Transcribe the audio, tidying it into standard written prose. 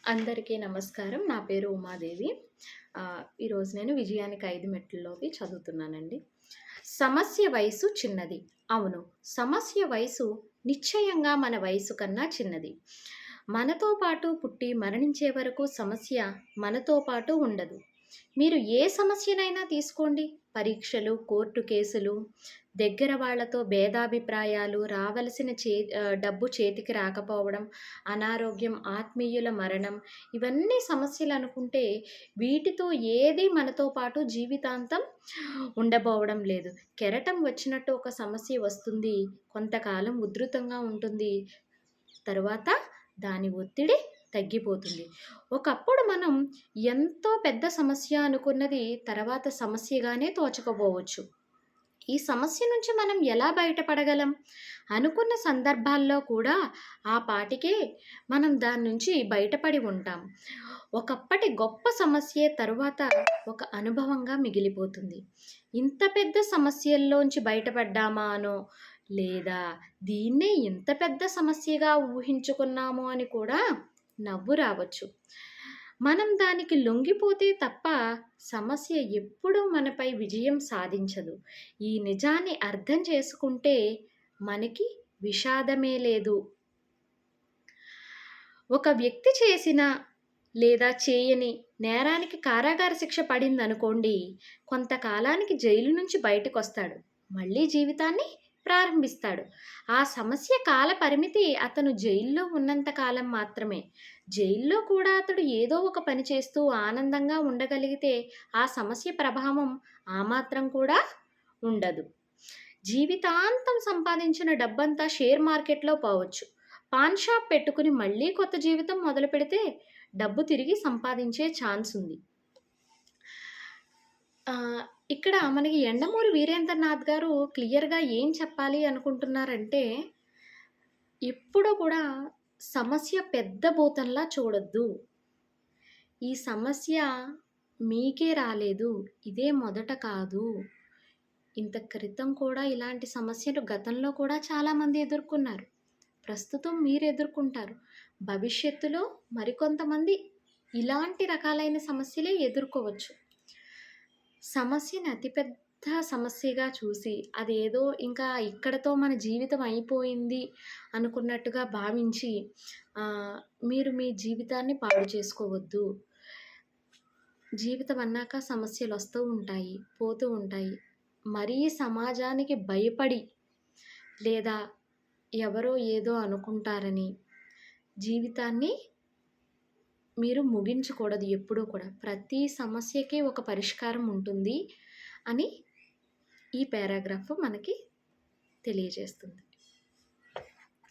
అందరికీ నమస్కారం. నా పేరు ఉమాదేవి. ఈరోజు నేను విజయానికి 5 మెట్లలోది చదువుతున్నానండి. సమస్య వయసు చిన్నది. అవును. సమస్య వయసు నిశ్చయంగా మన వయసు కన్నా చిన్నది. మనతో పాటు పుట్టి మరణించే వరకు సమస్య మనతో పాటు ఉండదు. మీరు ఏ సమస్యనైనా తీసుకోండి. పరీక్షలు, కోర్టు కేసులు, దగ్గర వాళ్ళతో భేదాభిప్రాయాలు, రావలసిన డబ్బు చేతికి రాకపోవడం, అనారోగ్యం, ఆత్మీయుల మరణం, ఇవన్నీ సమస్యలనుకుంటే వీటితో ఏది మనతో పాటు జీవితాంతం ఉండబోవడం లేదు. కెరటం వచ్చినట్టు ఒక సమస్య వస్తుంది. కొంతకాలం ఉధృతంగా ఉంటుంది. తరువాత దాని ఒత్తిడి తగ్గిపోతుంది. ఒకప్పుడు మనం ఎంతో పెద్ద సమస్య అనుకున్నది తర్వాత సమస్యగానే తోచకపోవచ్చు. ఈ సమస్య నుంచి మనం ఎలా బయటపడగలం? అనుకున్న సందర్భాల్లో కూడా ఆ పాటికే మనం దాని నుంచి బయటపడి ఉంటాం. ఒకప్పటి గొప్ప సమస్యే తరువాత ఒక అనుభవంగా మిగిలిపోతుంది. ఇంత పెద్ద సమస్యల్లోంచి బయటపడ్డామా అనో, లేదా దీన్నే ఇంత పెద్ద సమస్యగా ఊహించుకున్నాము అని కూడా నవ్వు రావచ్చు. మనం దానికి లొంగిపోతే తప్ప సమస్య ఎప్పుడూ మనపై విజయం సాధించదు. ఈ నిజాన్ని అర్థం చేసుకుంటే మనకి విషాదమే లేదు. ఒక వ్యక్తి చేసిన లేదా చేయని నేరానికి కారాగార శిక్ష పడిందనుకోండి, కొంతకాలానికి జైలు నుంచి బయటకొస్తాడు. మళ్ళీ జీవితాన్ని ప్రారంభిస్తాడు. ఆ సమస్య కాల పరిమితి అతను జైల్లో ఉన్నంత కాలం మాత్రమే. జైల్లో కూడా అతడు ఏదో ఒక పని చేస్తూ ఆనందంగా ఉండగలిగితే ఆ సమస్య ప్రభావం ఆ మాత్రం కూడా ఉండదు. జీవితాంతం సంపాదించిన డబ్బంతా షేర్ మార్కెట్లో పోవచ్చు. పాన్ షాప్ పెట్టుకుని మళ్ళీ కొత్త జీవితం మొదలు పెడితే డబ్బు తిరిగి సంపాదించే ఛాన్స్ ఉంది. ఇక్కడ మనకి యండమూరి వీరేంద్రనాథ్ గారు క్లియర్‌గా ఏం చెప్పాలి అనుకుంటున్నారంటే, ఎప్పుడూ కూడా సమస్య పెద్ద భూతంలా చూడొద్దు. ఈ సమస్య మీకే రాలేదు. ఇదే మొదట కాదు. ఇంత క్రితం కూడా ఇలాంటి సమస్యలు గతంలో కూడా చాలామంది ఎదుర్కొన్నారు. ప్రస్తుతం మీరు ఎదుర్కొంటారు. భవిష్యత్తులో మరికొంతమంది ఇలాంటి రకాలైన సమస్యలే ఎదుర్కోవచ్చు. సమస్యని అతిపెద్ద సమస్యగా చూసి అదేదో ఇంకా ఇక్కడితో మన జీవితం అయిపోయింది అనుకున్నట్టుగా భావించి మీరు మీ జీవితాన్ని పాడు చేసుకోవద్దు. జీవితం అన్నాక సమస్యలు వస్తూ ఉంటాయి, పోతూ ఉంటాయి. మరీ సమాజానికి భయపడి లేదా ఎవరో ఏదో అనుకుంటారని జీవితాన్ని మీరు ముగించకూడదు ఎప్పుడూ కూడా. ప్రతి సమస్యకి ఒక పరిష్కారం ఉంటుంది అని ఈ పారాగ్రాఫ్ మనకి తెలియజేస్తుంది.